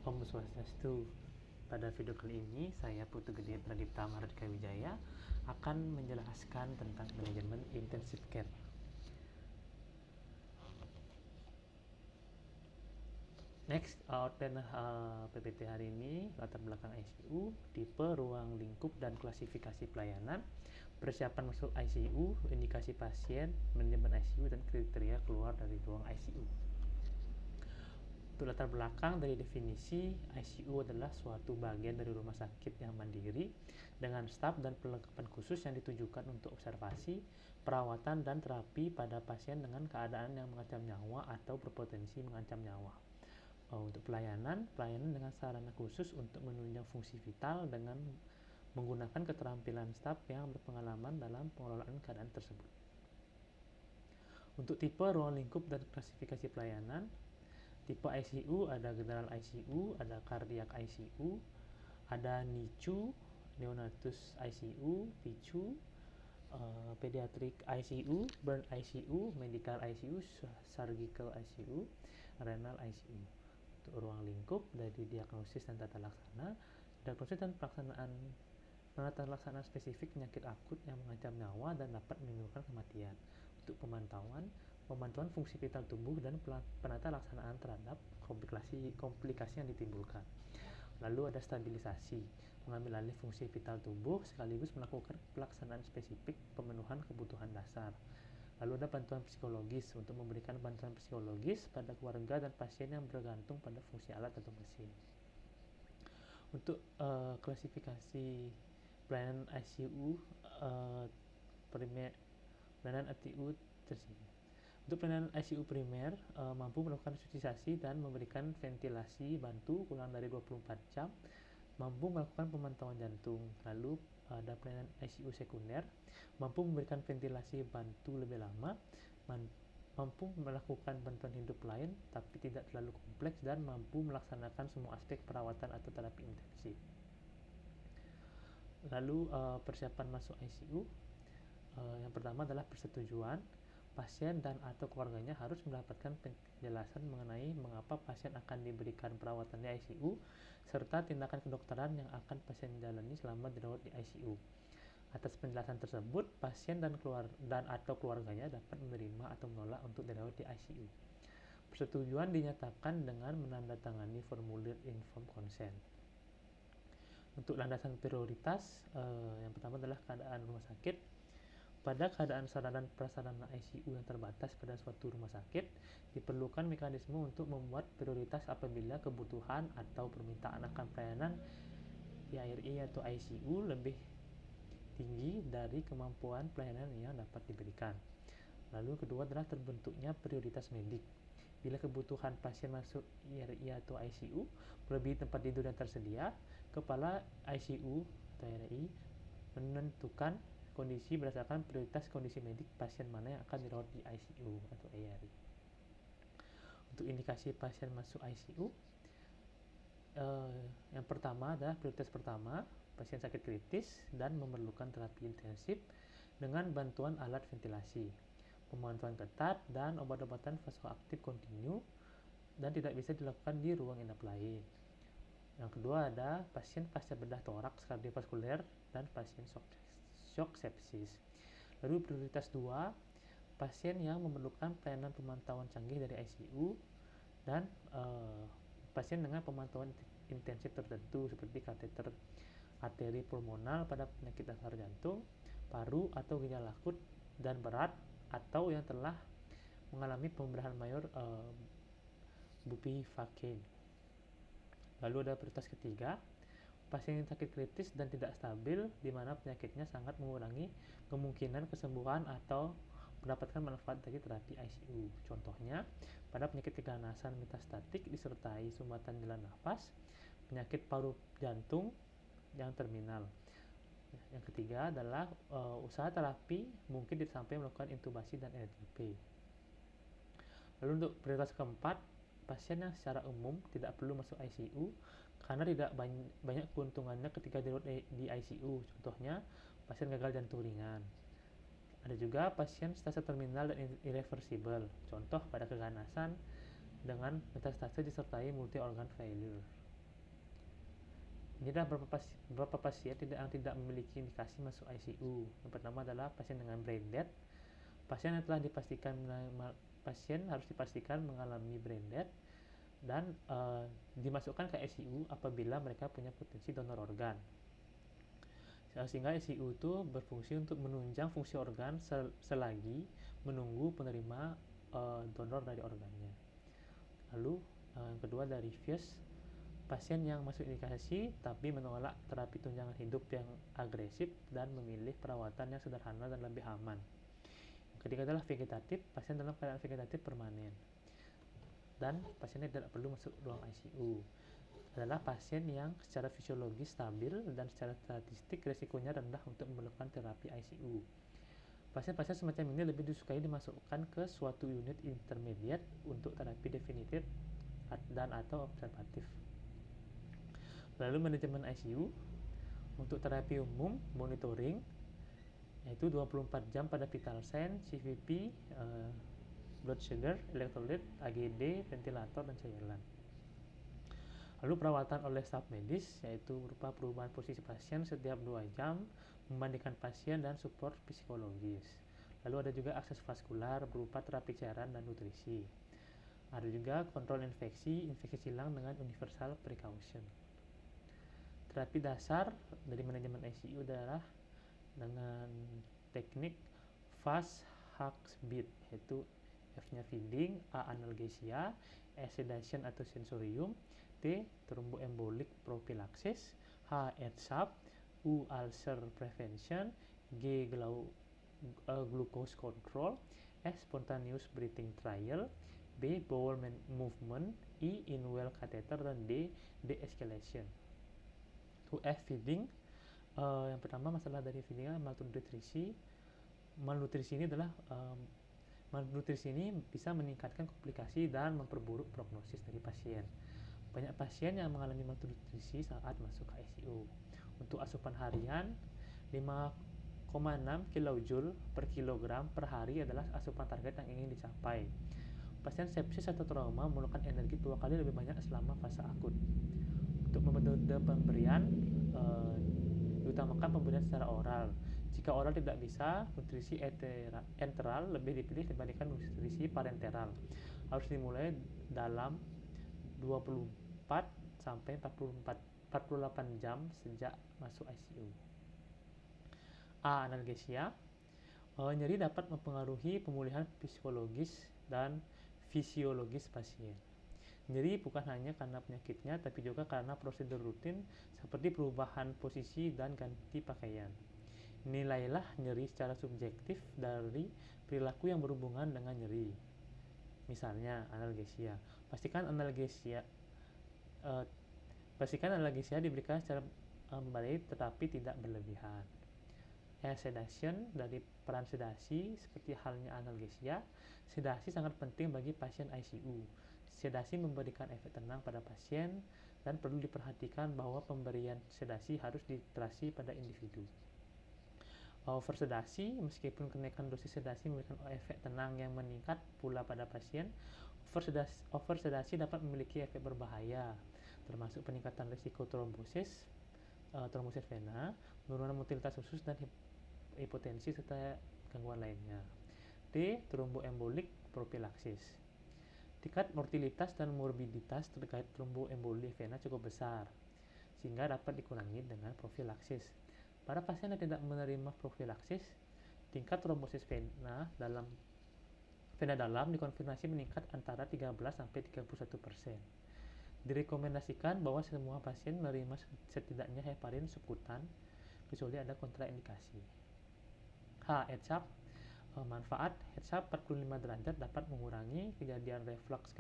Om Swastiastu. Pada video kali ini, saya Putu Gede Pradipta Mahardika Wijaya akan menjelaskan tentang manajemen intensive care. Next, outline PPT hari ini, latar belakang ICU, tipe, ruang lingkup, dan klasifikasi pelayanan, persiapan masuk ICU, indikasi pasien, manajemen ICU, dan kriteria keluar dari ruang ICU. Untuk latar belakang dari definisi, ICU adalah suatu bagian dari rumah sakit yang mandiri dengan staf dan perlengkapan khusus yang ditujukan untuk observasi, perawatan, dan terapi pada pasien dengan keadaan yang mengancam nyawa atau berpotensi mengancam nyawa. Untuk pelayanan dengan sarana khusus untuk menunjang fungsi vital dengan menggunakan keterampilan staf yang berpengalaman dalam pengelolaan keadaan tersebut. Untuk tipe, ruang lingkup, dan klasifikasi pelayanan, tipe ICU ada general ICU, ada cardiac ICU, ada NICU, neonatus ICU, PICU, pediatric ICU, burn ICU, medical ICU, surgical ICU, renal ICU. Untuk ruang lingkup dari diagnosis dan tata laksana, diagnosis dan penata laksanaan spesifik penyakit akut yang mengancam nyawa dan dapat menimbulkan kematian. Untuk pemantauan fungsi vital tubuh dan penata laksanaan terhadap komplikasi yang ditimbulkan. Lalu ada stabilisasi, mengambil alih fungsi vital tubuh sekaligus melakukan pelaksanaan spesifik pemenuhan kebutuhan dasar. Lalu ada bantuan psikologis, untuk memberikan bantuan psikologis pada keluarga dan pasien yang bergantung pada fungsi alat atau mesin. Untuk klasifikasi pelayanan ICU pelayanan ICU tersebut. Untuk pelayanan ICU primer, mampu melakukan resusitasi dan memberikan ventilasi bantu kurang dari 24 jam, mampu melakukan pemantauan jantung. Lalu ada pelayanan ICU sekunder, mampu memberikan ventilasi bantu lebih lama, mampu melakukan bantuan hidup lain tapi tidak terlalu kompleks, dan mampu melaksanakan semua aspek perawatan atau terapi intensif. Lalu persiapan masuk ICU, yang pertama adalah persetujuan. Pasien dan atau keluarganya harus mendapatkan penjelasan mengenai mengapa pasien akan diberikan perawatan di ICU serta tindakan kedokteran yang akan pasien jalani selama dirawat di ICU. Atas penjelasan tersebut, pasien dan atau keluarganya dapat menerima atau menolak untuk dirawat di ICU. Persetujuan dinyatakan dengan menandatangani formulir informed consent. Untuk landasan prioritas, yang pertama adalah keadaan rumah sakit. Pada keadaan sarana dan prasarana ICU yang terbatas pada suatu rumah sakit, diperlukan mekanisme untuk membuat prioritas apabila kebutuhan atau permintaan akan pelayanan IRI atau ICU lebih tinggi dari kemampuan pelayanan yang dapat diberikan. Lalu kedua adalah terbentuknya prioritas medik. Bila kebutuhan pasien masuk IRI atau ICU melebihi tempat tidur yang tersedia, kepala ICU atau IRI menentukan kondisi berdasarkan prioritas kondisi medik pasien mana yang akan dirawat di ICU atau IRI. Untuk indikasi pasien masuk ICU, yang pertama adalah prioritas pertama, pasien sakit kritis dan memerlukan terapi intensif dengan bantuan alat ventilasi, pemantauan ketat, dan obat-obatan vasoaktif kontinu dan tidak bisa dilakukan di ruang inap lain. Yang kedua ada pasien pasca bedah toraks kardiovaskuler dan pasien shock sepsis. Lalu prioritas 2, pasien yang memerlukan pelayanan pemantauan canggih dari ICU dan pasien dengan pemantauan intensif tertentu seperti kateter arteri pulmonal pada penyakit dasar jantung, paru atau gejala akut dan berat, atau yang telah mengalami pembedahan mayor bupivacaine. Lalu ada prioritas ketiga, pasien yang sakit kritis dan tidak stabil, di mana penyakitnya sangat mengurangi kemungkinan kesembuhan atau mendapatkan manfaat dari terapi ICU. Contohnya, pada penyakit keganasan metastatik disertai sumbatan jalan nafas, penyakit paru jantung yang terminal. Yang ketiga adalah usaha terapi mungkin sampai melakukan intubasi dan RDP. Lalu untuk prioritas keempat, pasien yang secara umum tidak perlu masuk ICU karena tidak banyak keuntungannya ketika dirawat di ICU. Contohnya, pasien gagal jantung ringan. Ada juga pasien stase terminal dan irreversible. Contoh pada keganasan dengan metastase disertai multi organ failure. Ini adalah beberapa pasien yang tidak memiliki indikasi masuk ICU. Yang pertama adalah pasien dengan brain death. Pasien harus dipastikan mengalami brain death dan dimasukkan ke ICU apabila mereka punya potensi donor organ. Sehingga ICU itu berfungsi untuk menunjang fungsi organ selagi menunggu penerima donor dari organnya. Lalu yang kedua dari FIES, pasien yang masuk indikasi tapi menolak terapi tunjangan hidup yang agresif dan memilih perawatan yang sederhana dan lebih aman. Yang ketiga adalah vegetatif, pasien dalam keadaan vegetatif permanen dan pasiennya tidak perlu masuk ruang ICU. Adalah pasien yang secara fisiologis stabil dan secara statistik risikonya rendah untuk memerlukan terapi ICU. Pasien-pasien semacam ini lebih disukai dimasukkan ke suatu unit intermediate untuk terapi definitif dan atau observatif. Lalu manajemen ICU untuk terapi umum monitoring yaitu 24 jam pada vital sign, CVP, blood sugar, elektrolit, AGD, ventilator dan cairan. Lalu perawatan oleh staf medis yaitu berupa perubahan posisi pasien setiap 2 jam, memandikan pasien dan support psikologis. Lalu ada juga akses vaskular berupa terapi cairan dan nutrisi. Ada juga kontrol infeksi silang dengan universal precaution. Terapi dasar dari manajemen ICU adalah dengan teknik fast hux beat, yaitu F-nya feeding, A analgesia, S sedation atau sensorium, T thromboembolic prophylaxis, H ETSAP, U ulcer prevention, G glucose control, S spontaneous breathing trial, B bowel movement, I in-well catheter, dan D de-escalation. F feeding, yang pertama masalah dari feeding malnutrisi. Malnutrisi ini adalah malnutrisi ini bisa meningkatkan komplikasi dan memperburuk prognosis dari pasien. Banyak pasien yang mengalami malnutrisi saat masuk ke ICU. Untuk asupan harian 5,6 kJ per kilogram per hari adalah asupan target yang ingin dicapai. Pasien sepsis atau trauma memerlukan energi 2 kali lebih banyak selama fase akut. Untuk metode pemberian diutamakan pemberian secara oral. Jika oral tidak bisa, nutrisi enteral lebih dipilih dibandingkan nutrisi parenteral. Harus dimulai dalam 24 sampai 48 jam sejak masuk ICU. A. Analgesia. Nyeri dapat mempengaruhi pemulihan psikologis dan fisiologis pasien. Nyeri bukan hanya karena penyakitnya, tapi juga karena prosedur rutin seperti perubahan posisi dan ganti pakaian. Nilailah nyeri secara subjektif dari perilaku yang berhubungan dengan nyeri. Misalnya analgesia. Pastikan analgesia diberikan secara memadai tetapi tidak berlebihan. Sedation, dari peran sedasi seperti halnya analgesia, sedasi sangat penting bagi pasien ICU. Sedasi memberikan efek tenang pada pasien dan perlu diperhatikan bahwa pemberian sedasi harus diterasi pada individu. Oversedasi, meskipun kenaikan dosis sedasi memberikan efek tenang yang meningkat pula pada pasien, oversedasi dapat memiliki efek berbahaya, termasuk peningkatan risiko trombosis vena, penurunan motilitas usus dan hipotensi serta gangguan lainnya. D. Thromboembolic prophylaxis. Tingkat mortalitas dan morbiditas terkait tromboemboli vena cukup besar, sehingga dapat dikurangi dengan profilaksis. Pada pasien yang tidak menerima profilaksis, tingkat trombosis vena dalam dikonfirmasi meningkat antara 13-31%. Direkomendasikan bahwa semua pasien menerima setidaknya heparin subkutan, kecuali ada kontraindikasi. H. ETSAP. Manfaat ETSAP 45 derajat dapat mengurangi kejadian reflux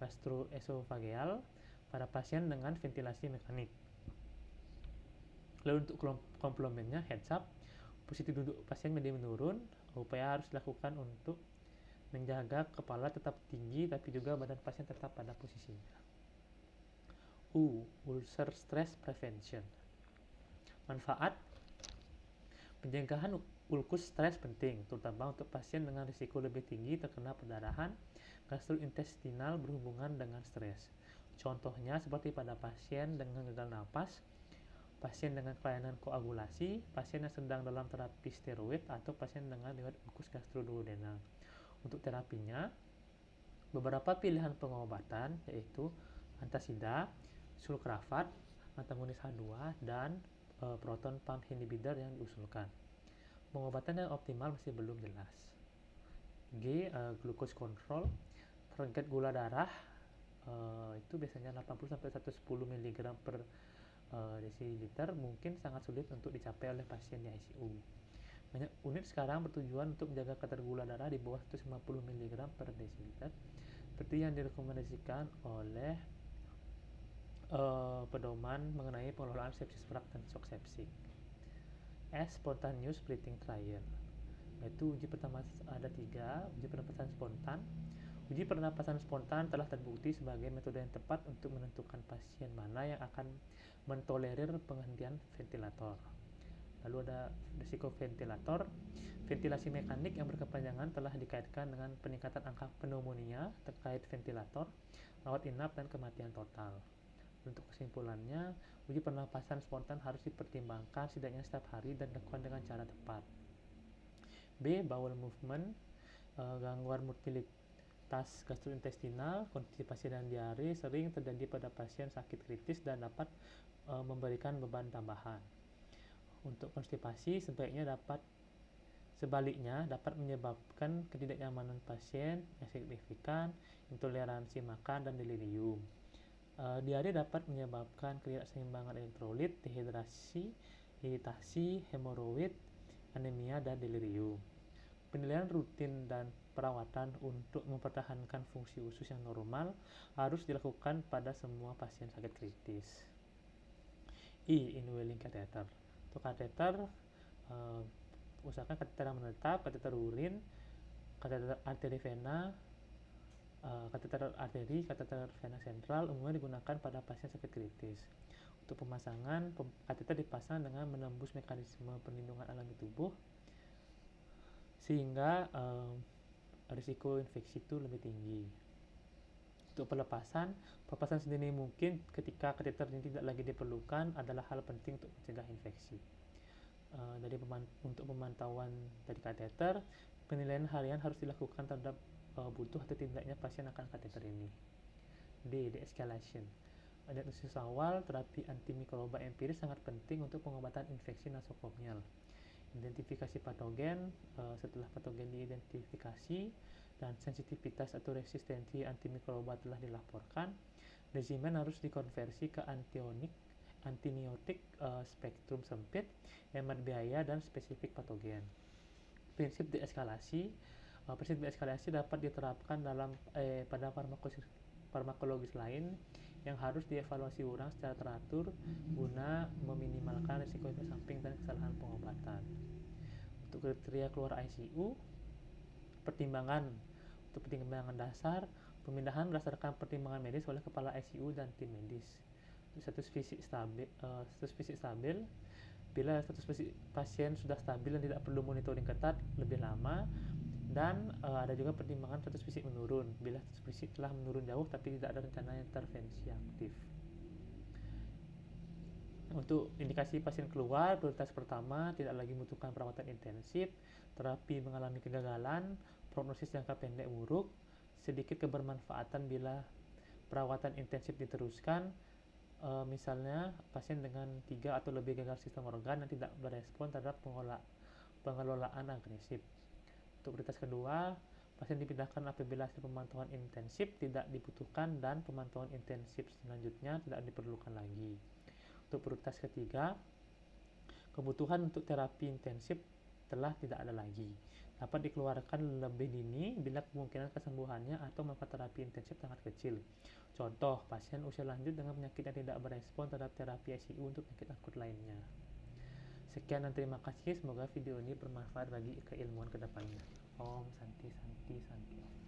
gastroesofageal pada pasien dengan ventilasi mekanik. Lalu untuk komplemennya ETSAP, posisi duduk pasien menurun. Upaya harus dilakukan untuk menjaga kepala tetap tinggi tapi juga badan pasien tetap pada posisinya. U. Ulcer stress prevention. Manfaat pencegahan ulkus stres penting, terutama untuk pasien dengan risiko lebih tinggi terkena perdarahan gastrointestinal berhubungan dengan stres. Contohnya seperti pada pasien dengan gagal napas, pasien dengan kelainan koagulasi, pasien yang sedang dalam terapi steroid, atau pasien dengan riwayat ulkus gastroduodenal. Untuk terapinya, beberapa pilihan pengobatan yaitu antasida, sulcrafat, antagonis H2, dan proton pump inhibitor yang diusulkan. Pengobatan yang optimal masih belum jelas. Glucose control, target gula darah itu biasanya 80-110 mg per desiliter mungkin sangat sulit untuk dicapai oleh pasien di ICU. Banyak unit sekarang bertujuan untuk menjaga kadar gula darah di bawah 150 mg per desiliter seperti yang direkomendasikan oleh pedoman mengenai pengelolaan sepsis berat dan shock sepsik. Spontaneous breathing trial, yaitu uji pertama ada 3, uji pernapasan spontan. Uji pernapasan spontan telah terbukti sebagai metode yang tepat untuk menentukan pasien mana yang akan mentolerir penghentian ventilator. Lalu ada risiko ventilator. Ventilasi mekanik yang berkepanjangan telah dikaitkan dengan peningkatan angka pneumonia terkait ventilator, rawat inap, dan kematian total. Untuk kesimpulannya, uji pernapasan spontan harus dipertimbangkan setidaknya setiap hari dan dilakukan dengan cara tepat. Bowel movement, gangguan mobilitas gastrointestinal, konstipasi dan diare sering terjadi pada pasien sakit kritis dan dapat memberikan beban tambahan. Untuk konstipasi sebaliknya dapat menyebabkan ketidaknyamanan pasien yang signifikan, intoleransi makan, dan delirium. Diare dapat menyebabkan ketidakseimbangan elektrolit, dehidrasi, iritasi, hemoroid, anemia, dan delirium. Penilaian rutin dan perawatan untuk mempertahankan fungsi usus yang normal harus dilakukan pada semua pasien sakit kritis. Inhaling catheter. Untuk kateter, usahakan kateter yang menetap, kateter urin, kateter arteri vena, kateter arteri, kateter vena sentral umumnya digunakan pada pasien sakit kritis. Untuk pemasangan, kateter dipasang dengan menembus mekanisme perlindungan alami tubuh sehingga risiko infeksi itu lebih tinggi. Untuk pelepasan sendiri mungkin ketika kateter ini tidak lagi diperlukan adalah hal penting untuk mencegah infeksi. Untuk pemantauan dari kateter, penilaian harian harus dilakukan terhadap butuh atau tidaknya pasien akan kateter ini. De-escalation. Diagnosis awal terapi antimikroba empiris sangat penting untuk pengobatan infeksi nosokomial. Identifikasi patogen. Setelah patogen diidentifikasi dan sensitivitas atau resistensi antimikroba telah dilaporkan, resimen harus dikonversi ke antimiotik spektrum sempit, hemat biaya, dan spesifik patogen. Prinsip deeskalasi dapat diterapkan pada farmakologis lain yang harus dievaluasi ulang secara teratur guna meminimalkan risiko efek samping dan kesalahan pengobatan. Untuk kriteria keluar ICU, pertimbangan dasar, pemindahan berdasarkan pertimbangan medis oleh kepala ICU dan tim medis. Status fisik stabil, bila status fisik pasien sudah stabil dan tidak perlu monitoring ketat lebih lama. Dan ada juga pertimbangan status fisik menurun bila status fisik telah menurun jauh tapi tidak ada rencana intervensi aktif. Untuk indikasi pasien keluar, prioritas pertama tidak lagi membutuhkan perawatan intensif, terapi mengalami kegagalan, prognosis jangka pendek buruk, sedikit kebermanfaatan bila perawatan intensif diteruskan, misalnya pasien dengan 3 atau lebih gagal sistem organ yang tidak berespon terhadap pengelolaan agresif. Untuk prioritas kedua, pasien dipindahkan apabila hasil pemantauan intensif tidak dibutuhkan dan pemantauan intensif selanjutnya tidak diperlukan lagi. Untuk prioritas ketiga, kebutuhan untuk terapi intensif telah tidak ada lagi. Dapat dikeluarkan lebih dini bila kemungkinan kesembuhannya atau manfaat terapi intensif sangat kecil. Contoh, pasien usia lanjut dengan penyakit yang tidak berespon terhadap terapi ICU untuk penyakit akut lainnya. Sekian dan terima kasih, semoga video ini bermanfaat bagi keilmuan kedepannya. Om Santi Santi Santi.